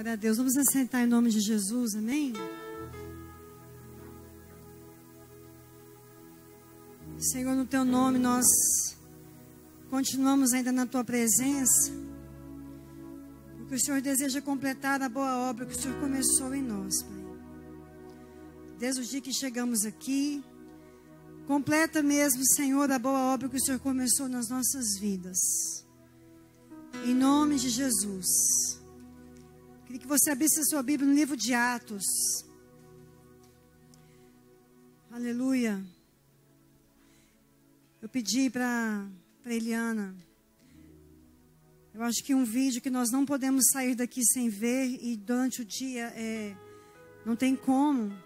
Glória a Deus. Vamos assentar em nome de Jesus, amém? Senhor, no Teu nome nós continuamos ainda na Tua presença, porque o Senhor deseja completar a boa obra que o Senhor começou em nós, Pai. Desde o dia que chegamos aqui, completa mesmo, Senhor, a boa obra que o Senhor começou nas nossas vidas. Em nome de Jesus. Queria que você abrisse a sua Bíblia no livro de Atos. Aleluia. Eu pedi para Eliana. Eu acho que um vídeo que nós não podemos sair daqui sem ver, e durante o dia não tem como.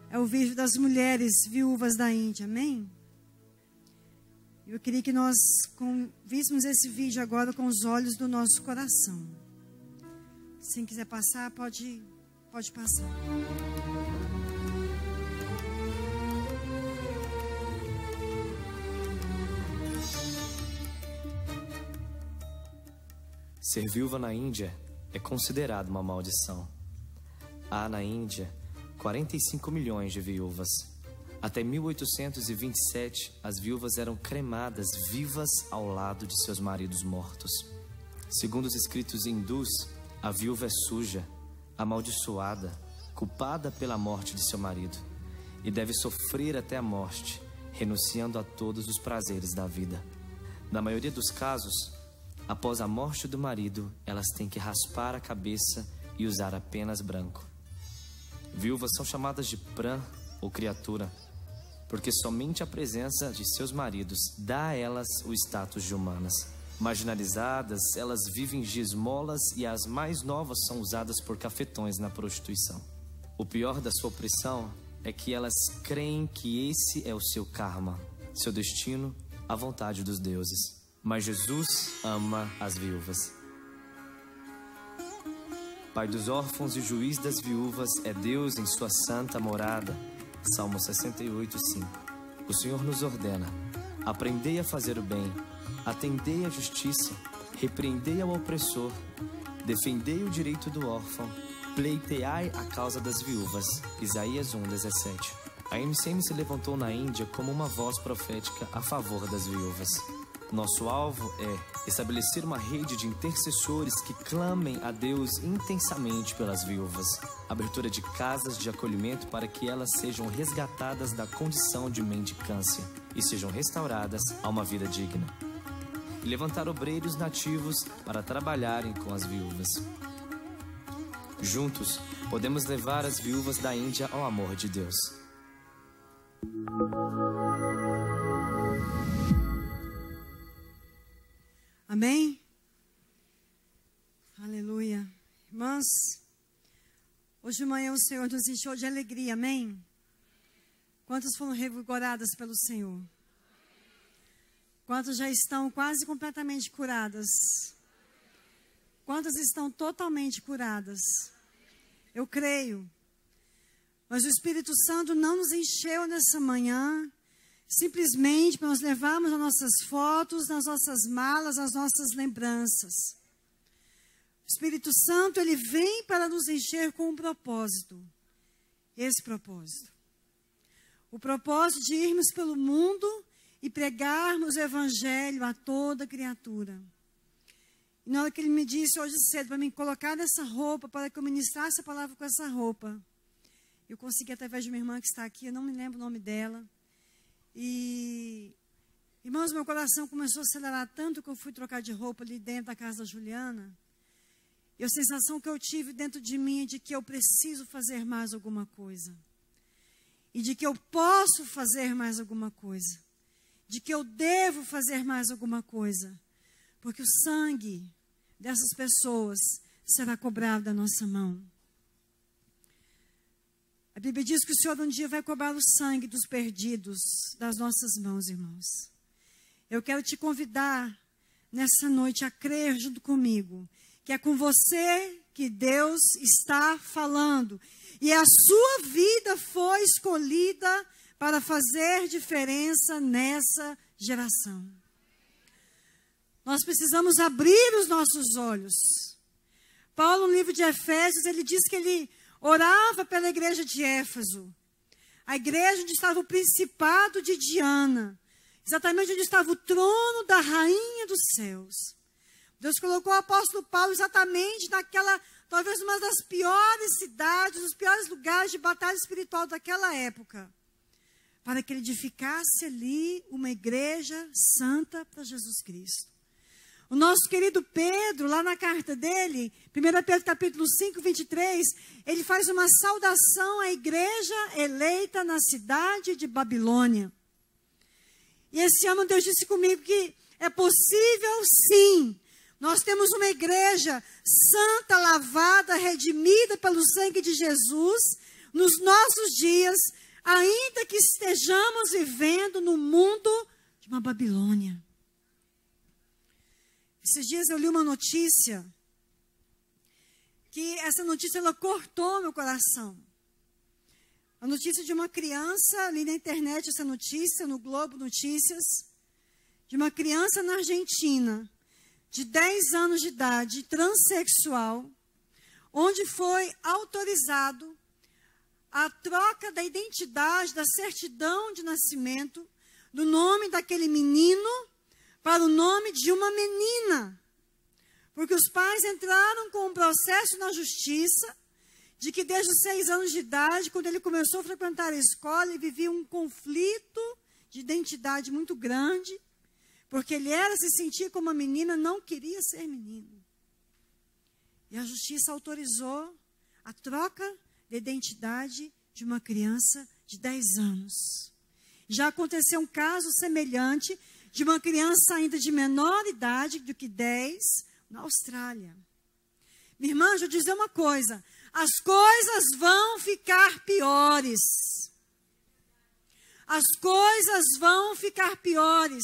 É o vídeo das mulheres viúvas da Índia, amém? Eu queria que nós víssemos esse vídeo agora com os olhos do nosso coração. Se quem quiser passar, pode passar. Ser viúva na Índia é considerado uma maldição. Há na Índia 45 milhões de viúvas. Até 1827, as viúvas eram cremadas vivas ao lado de seus maridos mortos. Segundo os escritos hindus, a viúva é suja, amaldiçoada, culpada pela morte de seu marido e deve sofrer até a morte, renunciando a todos os prazeres da vida. Na maioria dos casos, após a morte do marido, elas têm que raspar a cabeça e usar apenas branco. Viúvas são chamadas de Pran, ou criatura, porque somente a presença de seus maridos dá a elas o status de humanas. Marginalizadas, elas vivem de esmolas e as mais novas são usadas por cafetões na prostituição. O pior da sua opressão é que elas creem que esse é o seu karma, seu destino, a vontade dos deuses. Mas Jesus ama as viúvas. Pai dos órfãos e juiz das viúvas é Deus em sua santa morada. Salmo 68:5. O Senhor nos ordena: aprendei a fazer o bem, atendei a justiça, repreendei ao opressor, defendei o direito do órfão, pleiteai a causa das viúvas. Isaías 1:17. A MCM se levantou na Índia como uma voz profética a favor das viúvas. Nosso alvo é estabelecer uma rede de intercessores que clamem a Deus intensamente pelas viúvas. Abertura de casas de acolhimento para que elas sejam resgatadas da condição de mendicância e sejam restauradas a uma vida digna. E levantar obreiros nativos para trabalharem com as viúvas. Juntos, podemos levar as viúvas da Índia ao amor de Deus. Amém? Aleluia. Irmãs, hoje de manhã o Senhor nos encheu de alegria, amém? Quantas foram revigoradas pelo Senhor? Quantas já estão quase completamente curadas? Quantas estão totalmente curadas? Eu creio. Mas o Espírito Santo não nos encheu nessa manhã simplesmente para nós levarmos as nossas fotos, nas nossas malas, as nossas lembranças. O Espírito Santo, ele vem para nos encher com um propósito. Esse propósito. O propósito de irmos pelo mundo e pregarmos o Evangelho a toda criatura. E na hora que ele me disse hoje cedo para me colocar nessa roupa, para que eu ministrasse a palavra com essa roupa, eu consegui através de uma irmã que está aqui, eu não me lembro o nome dela. E, irmãos, meu coração começou a acelerar tanto que eu fui trocar de roupa ali dentro da casa da Juliana. E a sensação que eu tive dentro de mim é de que eu preciso fazer mais alguma coisa. E de que eu posso fazer mais alguma coisa. De que eu devo fazer mais alguma coisa. Porque o sangue dessas pessoas será cobrado da nossa mão. A Bíblia diz que o Senhor um dia vai cobrar o sangue dos perdidos das nossas mãos, irmãos. Eu quero te convidar nessa noite a crer junto comigo, que é com você que Deus está falando. E a sua vida foi escolhida para fazer diferença nessa geração. Nós precisamos abrir os nossos olhos Paulo, no livro de Efésios, ele diz que ele orava pela igreja de Éfeso. A igreja onde estava o principado de Diana. Exatamente onde estava o trono da rainha dos céus. Deus colocou o apóstolo Paulo exatamente naquela, talvez uma das piores cidades, os piores lugares de batalha espiritual daquela época. Para que ele edificasse ali uma igreja santa para Jesus Cristo. O nosso querido Pedro, lá na carta dele, 1 Pedro capítulo 5, 23, ele faz uma saudação à igreja eleita na cidade de Babilônia. E esse ano Deus disse comigo que é possível sim. Nós temos uma igreja santa, lavada, redimida pelo sangue de Jesus, nos nossos dias, ainda que estejamos vivendo no mundo de uma Babilônia. Esses dias eu li uma notícia, que essa notícia ela cortou meu coração. A notícia de uma criança, ali na internet essa notícia, no Globo Notícias, de uma criança na Argentina, de 10 anos de idade, transexual, onde foi autorizado a troca da identidade, da certidão de nascimento, do nome daquele menino, para o nome de uma menina. Porque os pais entraram com um processo na justiça, de que desde os 6 anos de idade, quando ele começou a frequentar a escola, ele vivia um conflito de identidade muito grande, porque ele se sentia como uma menina, não queria ser menino. E a justiça autorizou a troca de identidade de uma criança de 10 anos. Já aconteceu um caso semelhante de uma criança ainda de menor idade do que 10, na Austrália. Minha irmã, deixa eu dizer uma coisa. As coisas vão ficar piores. As coisas vão ficar piores.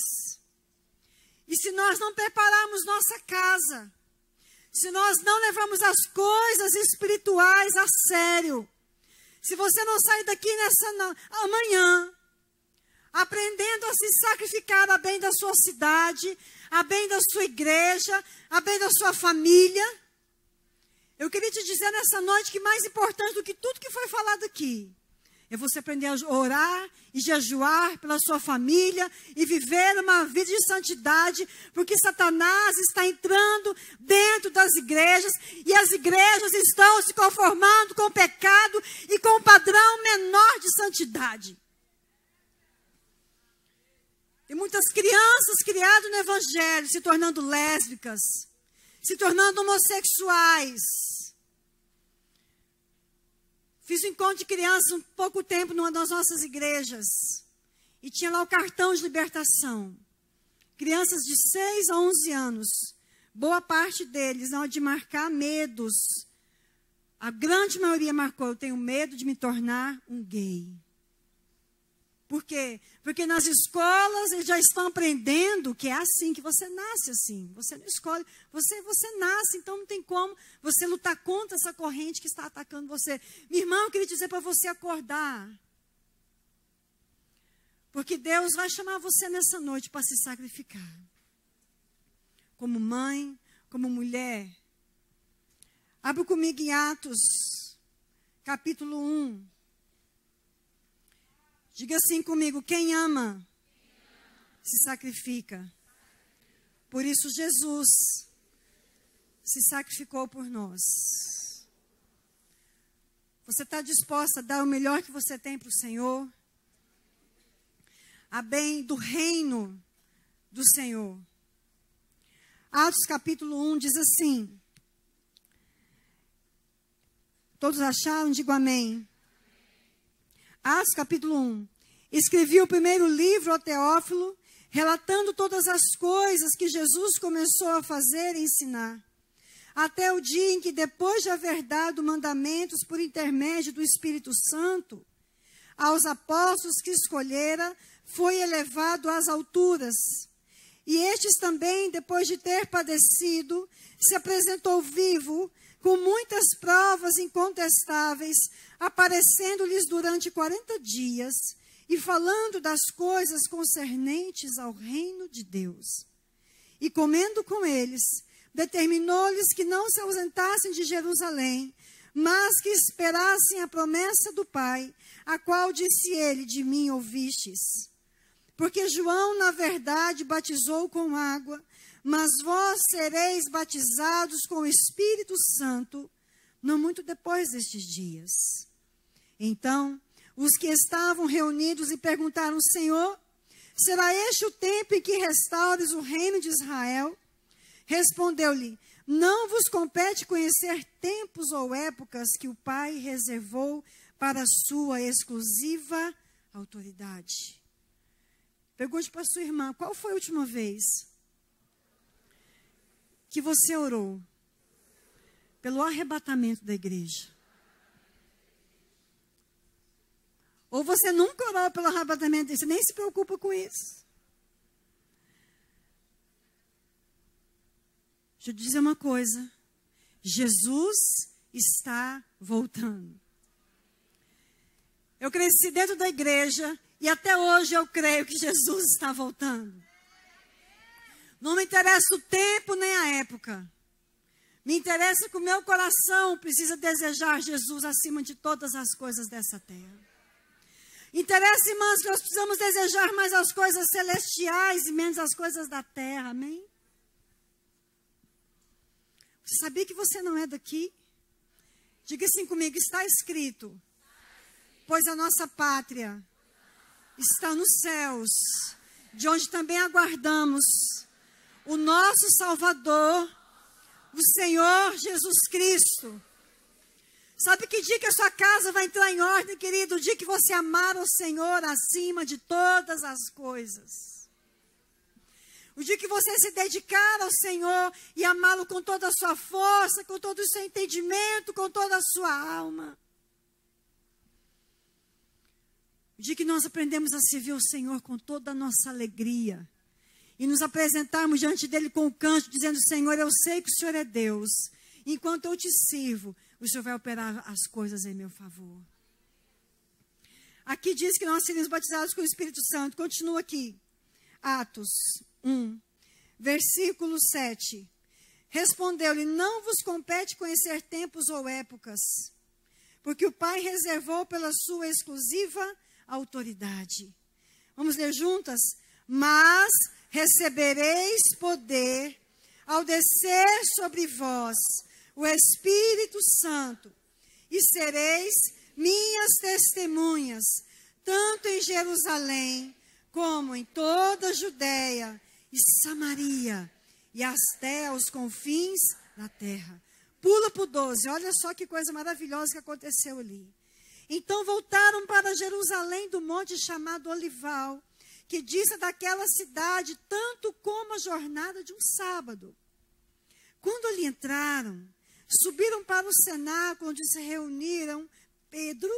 E se nós não prepararmos nossa casa, se nós não levarmos as coisas espirituais a sério, se você não sair daqui amanhã, aprendendo a se sacrificar a bem da sua cidade, a bem da sua igreja, a bem da sua família. Eu queria te dizer nessa noite que mais importante do que tudo que foi falado aqui, é você aprender a orar e jejuar pela sua família e viver uma vida de santidade, porque Satanás está entrando dentro das igrejas e as igrejas estão se conformando com o pecado e com o padrão menor de santidade. Tem muitas crianças criadas no evangelho se tornando lésbicas, se tornando homossexuais. Fiz um encontro de crianças um pouco tempo numa das nossas igrejas. E tinha lá o cartão de libertação. Crianças de 6 a 11 anos. Boa parte deles, na hora de marcar medos. A grande maioria marcou, eu tenho medo de me tornar um gay. Por quê? Porque nas escolas eles já estão aprendendo que é assim, que você nasce assim. Você não escolhe, você nasce, então não tem como você lutar contra essa corrente que está atacando você. Minha irmã, eu queria dizer para você acordar. Porque Deus vai chamar você nessa noite para se sacrificar. Como mãe, como mulher. Abra comigo em Atos, capítulo 1. Diga assim comigo, quem ama, se sacrifica. Por isso Jesus se sacrificou por nós. Você está disposta a dar o melhor que você tem para o Senhor? A bem do reino do Senhor. Atos capítulo 1 diz assim. Todos acharam? Digo amém. Atos capítulo 1. Escrevi o primeiro livro ao Teófilo, relatando todas as coisas que Jesus começou a fazer e ensinar. Até o dia em que, depois de haver dado mandamentos por intermédio do Espírito Santo, aos apóstolos que escolhera, foi elevado às alturas. E estes também, depois de ter padecido, se apresentou vivo, com muitas provas incontestáveis, aparecendo-lhes durante 40 dias e falando das coisas concernentes ao reino de Deus. E comendo com eles, determinou-lhes que não se ausentassem de Jerusalém, mas que esperassem a promessa do Pai, a qual disse ele: de mim ouvistes. Porque João, na verdade, batizou com água, mas vós sereis batizados com o Espírito Santo, não muito depois destes dias. Então, os que estavam reunidos lhe perguntaram: Senhor, será este o tempo em que restaures o reino de Israel? Respondeu-lhe: não vos compete conhecer tempos ou épocas que o Pai reservou para a sua exclusiva autoridade. Pergunte para a sua irmã: qual foi a última vez que você orou pelo arrebatamento da igreja? Ou você nunca orou pelo arrebatamento, você nem se preocupa com isso. Deixa eu te dizer uma coisa. Jesus está voltando. Eu cresci dentro da igreja e até hoje eu creio que Jesus está voltando. Não me interessa o tempo nem a época. Me interessa que o meu coração precisa desejar Jesus acima de todas as coisas dessa terra. Interessa, irmãos, que nós precisamos desejar mais as coisas celestiais e menos as coisas da terra, amém? Você sabia que você não é daqui? Diga assim comigo: está escrito, pois a nossa pátria está nos céus, de onde também aguardamos o nosso Salvador, o Senhor Jesus Cristo. Sabe que dia que a sua casa vai entrar em ordem, querido? O dia que você amar o Senhor acima de todas as coisas. O dia que você se dedicar ao Senhor e amá-lo com toda a sua força, com todo o seu entendimento, com toda a sua alma. O dia que nós aprendemos a servir o Senhor com toda a nossa alegria. E nos apresentarmos diante dele com o canto, dizendo: Senhor, eu sei que o Senhor é Deus. Enquanto eu te sirvo, o Senhor vai operar as coisas em meu favor. Aqui diz que nós seremos batizados com o Espírito Santo. Continua aqui. Atos 1, versículo 7. Respondeu-lhe: não vos compete conhecer tempos ou épocas, porque o Pai reservou pela sua exclusiva autoridade. Vamos ler juntas? Mas recebereis poder ao descer sobre vós o Espírito Santo, e sereis minhas testemunhas, tanto em Jerusalém, como em toda a Judéia e Samaria, e até aos confins da terra. Pula para o 12, olha só que coisa maravilhosa que aconteceu ali. Então voltaram para Jerusalém do monte chamado Olival, que dista daquela cidade tanto como a jornada de um sábado. Quando ali entraram, subiram para o cenáculo onde se reuniram Pedro,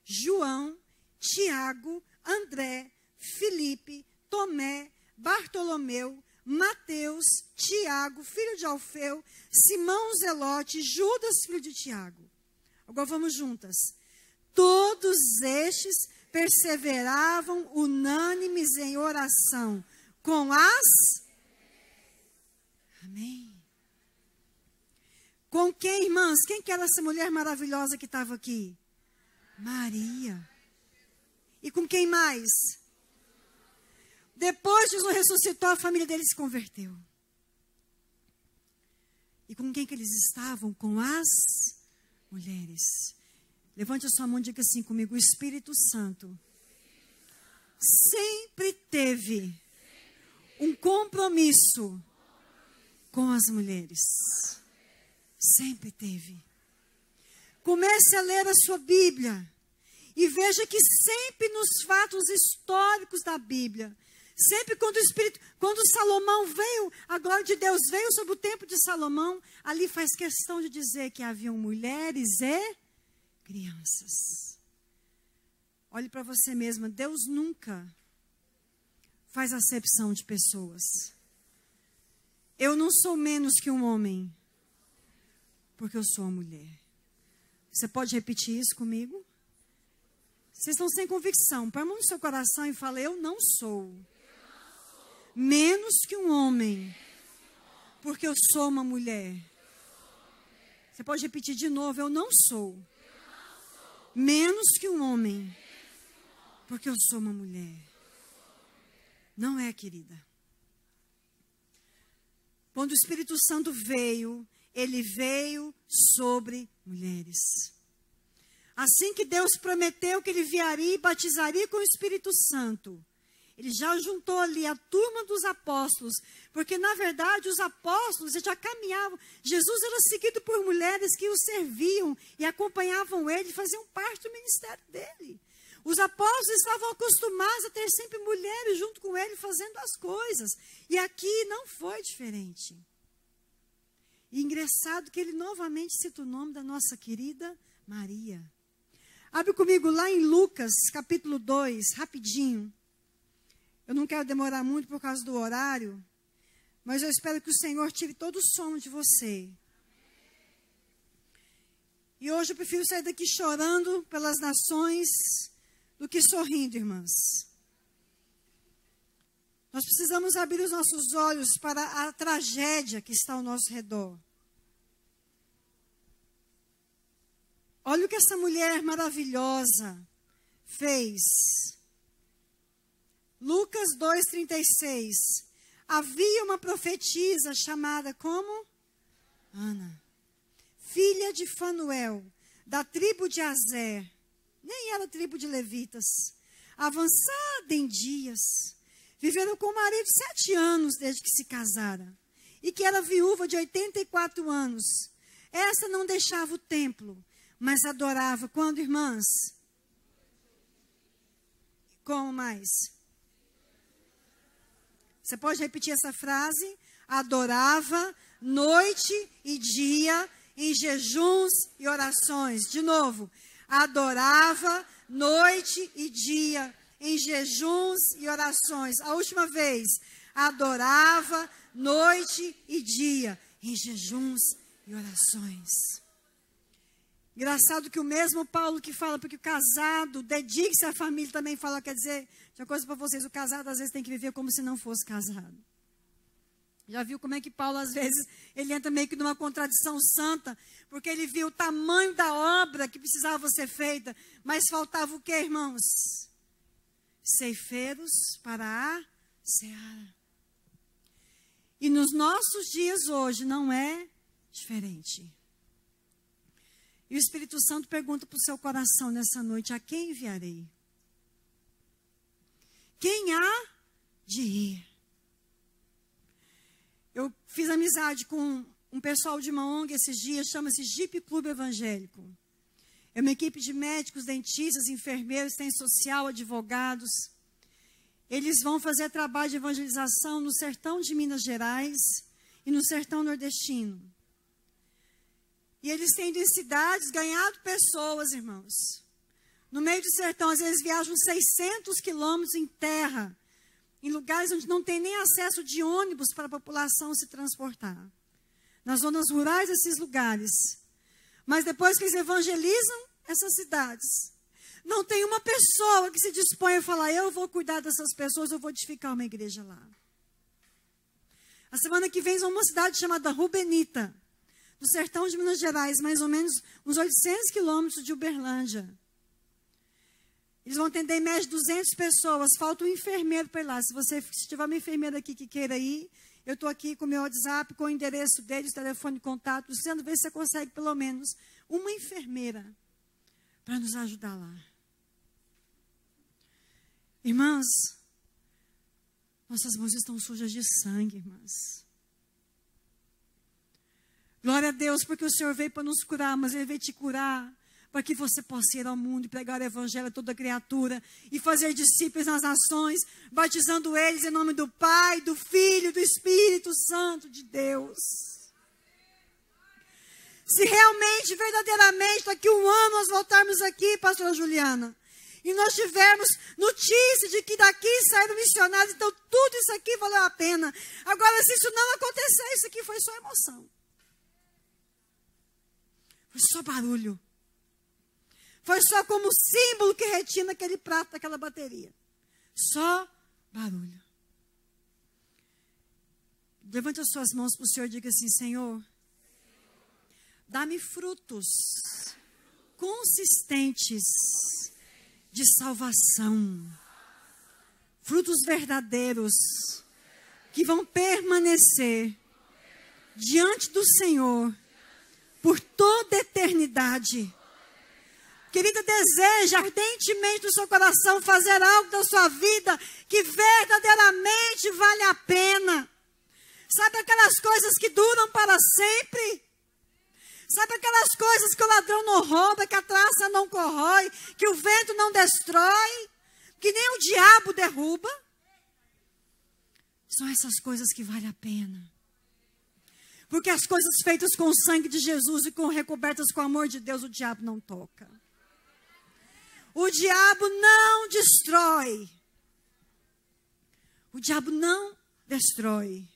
João, Tiago, André, Filipe, Tomé, Bartolomeu, Mateus, Tiago, filho de Alfeu, Simão Zelote, Judas, filho de Tiago. Agora vamos juntas. Todos estes perseveravam unânimes em oração com as... Amém. Com quem, irmãs? Quem que era essa mulher maravilhosa que estava aqui? Maria. E com quem mais? Depois Jesus ressuscitou, a família dele se converteu. E com quem que eles estavam? Com as mulheres. Levante a sua mão e diga assim comigo: o Espírito Santo sempre teve um compromisso com as mulheres. Sempre teve. Comece a ler a sua Bíblia e veja que sempre nos fatos históricos da Bíblia, sempre quando Salomão veio, a glória de Deus veio sobre o templo de Salomão, ali faz questão de dizer que haviam mulheres e crianças. Olhe para você mesma, Deus nunca faz acepção de pessoas. Eu não sou menos que um homem, porque eu sou uma mulher. Você pode repetir isso comigo? Vocês estão sem convicção. Põe a mão no seu coração e fala: eu não sou menos que um homem, porque eu sou uma mulher. Você pode repetir de novo, eu não sou menos que um homem, porque eu sou uma mulher. Não é, querida. Quando o Espírito Santo veio, ele veio sobre mulheres. Assim que Deus prometeu que ele viaria e batizaria com o Espírito Santo, ele já juntou ali a turma dos apóstolos, porque na verdade os apóstolos já caminhavam. Jesus era seguido por mulheres que o serviam e acompanhavam ele, faziam parte do ministério dele. Os apóstolos estavam acostumados a ter sempre mulheres junto com ele fazendo as coisas. E aqui não foi diferente. E engraçado que ele novamente cita o nome da nossa querida Maria. Abre comigo lá em Lucas, capítulo 2, rapidinho. Eu não quero demorar muito por causa do horário, mas eu espero que o Senhor tire todo o sono de você. E hoje eu prefiro sair daqui chorando pelas nações do que sorrindo, irmãs. Nós precisamos abrir os nossos olhos para a tragédia que está ao nosso redor. Olha o que essa mulher maravilhosa fez. Lucas 2,36. Havia uma profetisa chamada como? Ana, filha de Fanuel, da tribo de Azer. Nem era tribo de levitas. Avançada em dias. Viveram com o marido 7 anos desde que se casara. E que era viúva de 84 anos. Essa não deixava o templo, mas adorava. Quando, irmãs? Como mais? Você pode repetir essa frase? Adorava noite e dia em jejuns e orações. De novo. Adorava noite e dia em jejuns e orações. A última vez. Adorava noite e dia em jejuns e orações. Engraçado que o mesmo Paulo que fala, porque o casado, dedique-se à família, também fala, quer dizer, tinha coisa para vocês, o casado às vezes tem que viver como se não fosse casado. Já viu como é que Paulo, às vezes, ele entra meio que numa contradição santa, porque ele viu o tamanho da obra que precisava ser feita, mas faltava o quê, irmãos? Ceifeiros para a seara. E nos nossos dias hoje não é diferente. E o Espírito Santo pergunta para o seu coração nessa noite, a quem enviarei? Quem há de ir? Eu fiz amizade com um pessoal de uma ONG esses dias, chama-se Jeep Clube Evangélico. É uma equipe de médicos, dentistas, enfermeiros, tem social, advogados. Eles vão fazer trabalho de evangelização no sertão de Minas Gerais e no sertão nordestino. E eles têm ido em cidades, ganhado pessoas, irmãos. No meio do sertão, às vezes viajam 600 quilômetros em terra, em lugares onde não tem nem acesso de ônibus para a população se transportar. Nas zonas rurais desses lugares. Mas depois que eles evangelizam essas cidades, não tem uma pessoa que se dispõe a falar, eu vou cuidar dessas pessoas, eu vou edificar uma igreja lá. A semana que vem vão a uma cidade chamada Rubenita, no sertão de Minas Gerais, mais ou menos uns 800 quilômetros de Uberlândia. Eles vão atender em média 200 pessoas, falta um enfermeiro para ir lá. Se tiver uma enfermeira aqui que queira ir, eu estou aqui com o meu WhatsApp, com o endereço deles, telefone de contato, dizendo, ver se você consegue pelo menos uma enfermeira para nos ajudar lá. Irmãs, nossas mãos estão sujas de sangue, irmãs. Glória a Deus, porque o Senhor veio para nos curar, mas Ele veio te curar para que você possa ir ao mundo e pregar o evangelho a toda criatura e fazer discípulos nas nações, batizando eles em nome do Pai, do Filho e do Espírito Santo de Deus. Se realmente, verdadeiramente, daqui a um ano nós voltarmos aqui, pastora Juliana, e nós tivermos notícia de que daqui saíram missionários, então tudo isso aqui valeu a pena. Agora, se isso não acontecer, isso aqui foi só emoção. Foi só barulho. Foi só como símbolo que retinha naquele prato daquela bateria. Só barulho. Levante as suas mãos para o Senhor e diga assim: Senhor, dá-me frutos consistentes de salvação. Frutos verdadeiros que vão permanecer diante do Senhor por toda a eternidade. Querida, deseja ardentemente no seu coração fazer algo da sua vida que verdadeiramente vale a pena. Sabe aquelas coisas que duram para sempre? Sabe aquelas coisas que o ladrão não rouba, que a traça não corrói, que o vento não destrói, que nem o diabo derruba? São essas coisas que valem a pena. Porque as coisas feitas com o sangue de Jesus e recobertas com o amor de Deus, o diabo não toca. O diabo não destrói. O diabo não destrói.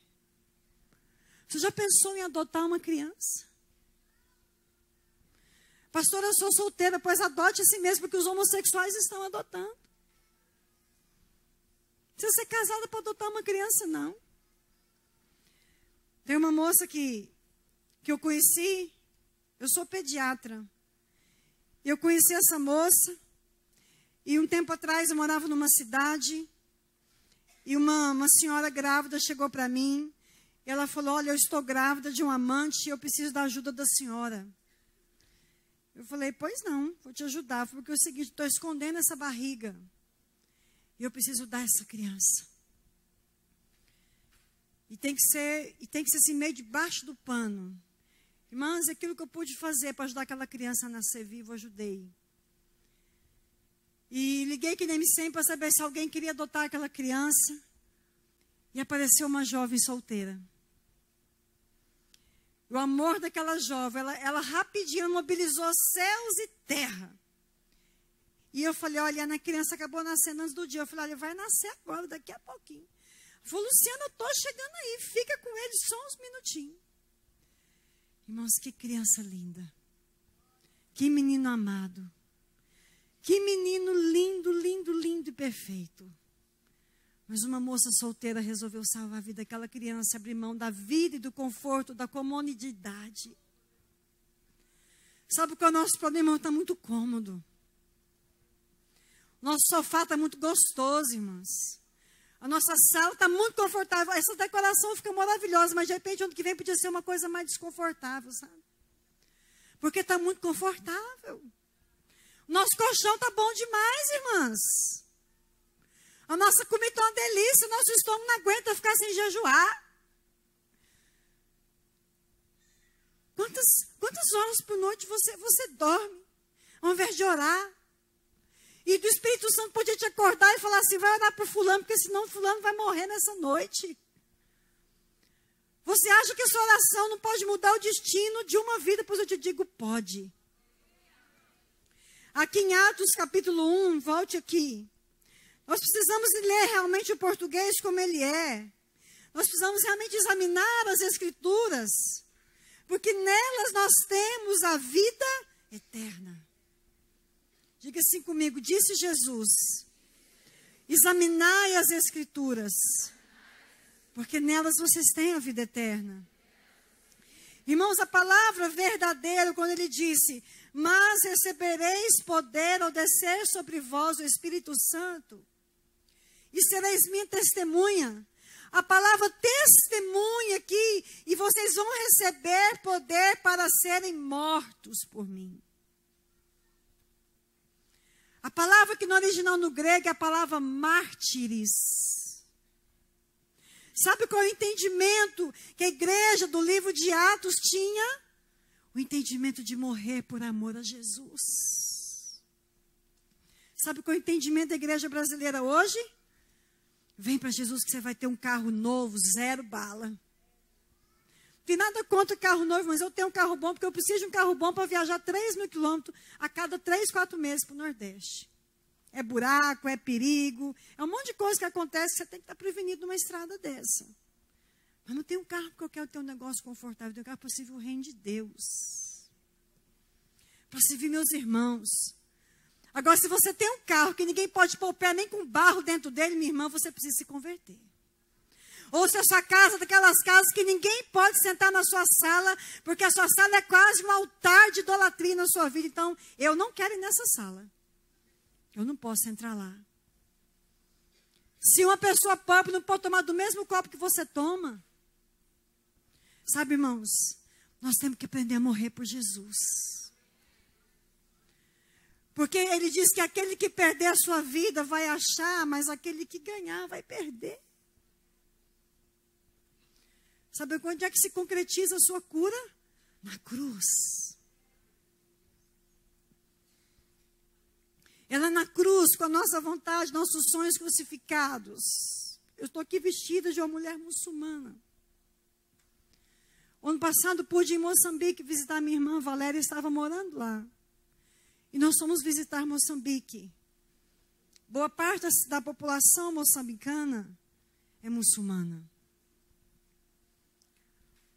Você já pensou em adotar uma criança? Pastora, eu sou solteira, pois adote a si mesmo, porque os homossexuais estão adotando. Não precisa ser casada para adotar uma criança, não. Tem uma moça que eu conheci, eu sou pediatra. Eu conheci essa moça, e um tempo atrás eu morava numa cidade, e uma senhora grávida chegou para mim, e ela falou: olha, eu estou grávida de um amante e eu preciso da ajuda da senhora. Eu falei: pois não, vou te ajudar, porque é o seguinte, estou escondendo essa barriga, e eu preciso dar essa criança. E tem que ser assim, meio debaixo do pano. Irmãs, aquilo que eu pude fazer para ajudar aquela criança a nascer viva, eu ajudei. E liguei que nem me sempre para saber se alguém queria adotar aquela criança. E apareceu uma jovem solteira. O amor daquela jovem, ela rapidinho mobilizou céus e terra. E eu falei: olha, a criança acabou nascendo antes do dia. Eu falei: olha, vai nascer agora, daqui a pouquinho. Falei: Luciana, eu estou chegando aí, fica com ele só uns minutinhos. Irmãos, que criança linda. Que menino amado. Que menino lindo, lindo, lindo e perfeito. Mas uma moça solteira resolveu salvar a vida daquela criança, abrir mão da vida e do conforto, da comodidade. Sabe qual é o nosso problema? Está muito cômodo. Nosso sofá está muito gostoso, irmãos. A nossa sala está muito confortável. Essa decoração fica maravilhosa, mas de repente, ano que vem, podia ser uma coisa mais desconfortável, sabe? Porque está muito confortável. Nosso colchão está bom demais, irmãs. A nossa comida está uma delícia, o nosso estômago não aguenta ficar sem jejuar. Quantas horas por noite você dorme, ao invés de orar? E do Espírito Santo podia te acordar e falar assim: vai orar por fulano, porque senão fulano vai morrer nessa noite. Você acha que a sua oração não pode mudar o destino de uma vida? Pois eu te digo, pode. Aqui em Atos capítulo 1, volte aqui. Nós precisamos ler realmente o português como ele é. Nós precisamos realmente examinar as Escrituras. Porque nelas nós temos a vida eterna. Diga assim comigo: disse Jesus: examinai as Escrituras, porque nelas vocês têm a vida eterna. Irmãos, a palavra verdadeira, quando ele disse: mas recebereis poder ao descer sobre vós o Espírito Santo, e sereis minha testemunha. A palavra testemunha aqui, e vocês vão receber poder para serem mortos por mim. A palavra que no original no grego é a palavra mártires. Sabe qual é o entendimento que a igreja do livro de Atos tinha? O entendimento de morrer por amor a Jesus. Sabe qual é o entendimento da igreja brasileira hoje? Vem para Jesus que você vai ter um carro novo, 0 bala. Não tem nada contra carro novo, mas eu tenho um carro bom porque eu preciso de um carro bom para viajar 3.000 quilômetros a cada 3, 4 meses para o Nordeste. É buraco, é perigo, é um monte de coisa que acontece que você tem que estar prevenido numa estrada dessa. Mas não tenho um carro porque eu quero ter um negócio confortável, eu tenho um carro para servir o reino de Deus. Para servir meus irmãos. Agora, se você tem um carro que ninguém pode pôr o pé nem com barro dentro dele, minha irmã, você precisa se converter. Ou se a sua casa é daquelas casas que ninguém pode sentar na sua sala, porque a sua sala é quase um altar de idolatria na sua vida. Então, eu não quero ir nessa sala. Eu não posso entrar lá. Se uma pessoa pobre não pode tomar do mesmo copo que você toma. Sabe, irmãos, nós temos que aprender a morrer por Jesus. Porque ele diz que aquele que perder a sua vida vai achar, mas aquele que ganhar vai perder. Sabe onde é que se concretiza a sua cura? Na cruz. Ela na cruz, com a nossa vontade, nossos sonhos crucificados. Eu estou aqui vestida de uma mulher muçulmana. Ano passado pude ir em Moçambique visitar minha irmã Valéria, estava morando lá. E nós fomos visitar Moçambique. Boa parte da população moçambicana é muçulmana.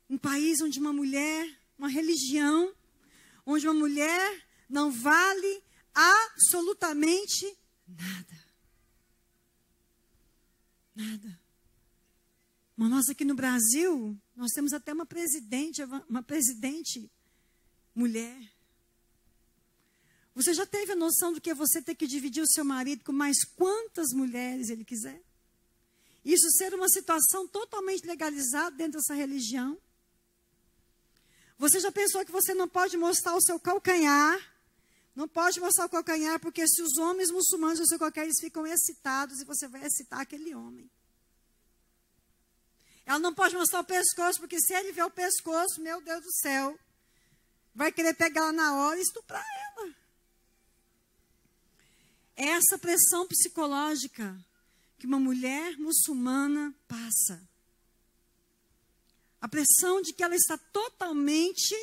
Um país onde uma mulher, uma religião, onde uma mulher não vale absolutamente nada. Nada. Mas nós aqui no Brasil, nós temos até uma presidente mulher. Você já teve a noção do que é você ter que dividir o seu marido com mais quantas mulheres ele quiser? Isso ser uma situação totalmente legalizada dentro dessa religião? Você já pensou que você não pode mostrar o seu calcanhar? Não pode mostrar o calcanhar, porque se os homens muçulmanos do seu calcanhar, eles ficam excitados e você vai excitar aquele homem. Ela não pode mostrar o pescoço, porque se ele ver o pescoço, meu Deus do céu, vai querer pegar ela na hora e estuprar ela. É essa pressão psicológica que uma mulher muçulmana passa. A pressão de que ela está totalmente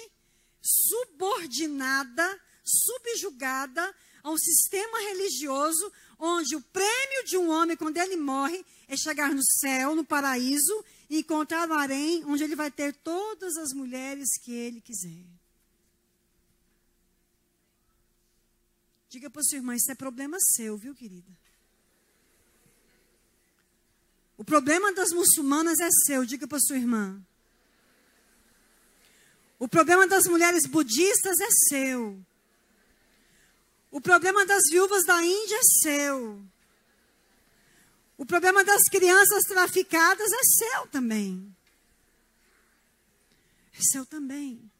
subordinada, subjugada a um sistema religioso, onde o prêmio de um homem, quando ele morre, é chegar no céu, no paraíso, e encontrar o harém, onde ele vai ter todas as mulheres que ele quiser. Diga para a sua irmã, isso é problema seu, viu, querida? O problema das muçulmanas é seu, diga para a sua irmã. O problema das mulheres budistas é seu. O problema das viúvas da Índia é seu. O problema das crianças traficadas é seu também. É seu também.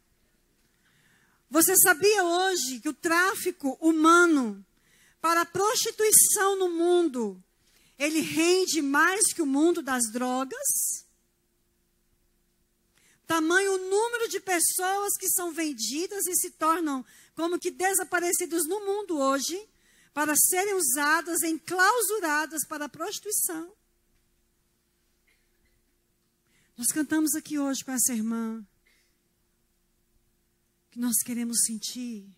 Você sabia hoje que o tráfico humano para a prostituição no mundo, ele rende mais que o mundo das drogas? Tamanho o número de pessoas que são vendidas e se tornam como que desaparecidas no mundo hoje, para serem usadas, enclausuradas para a prostituição. Nós cantamos aqui hoje com essa irmã, que nós queremos sentir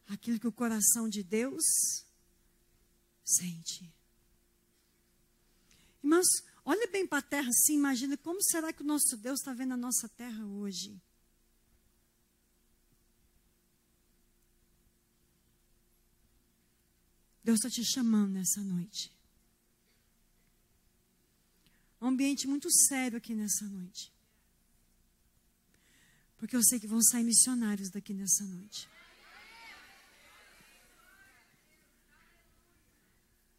aquilo que o coração de Deus sente. Irmãos, olha bem para a terra assim, imagina como será que o nosso Deus está vendo a nossa terra hoje. Deus está te chamando nessa noite. Um ambiente muito sério aqui nessa noite. Porque eu sei que vão sair missionários daqui nessa noite.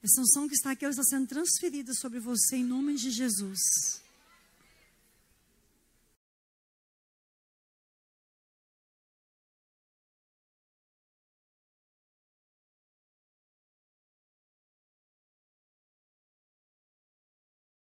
Essa unção que está aqui, ela está sendo transferida sobre você em nome de Jesus.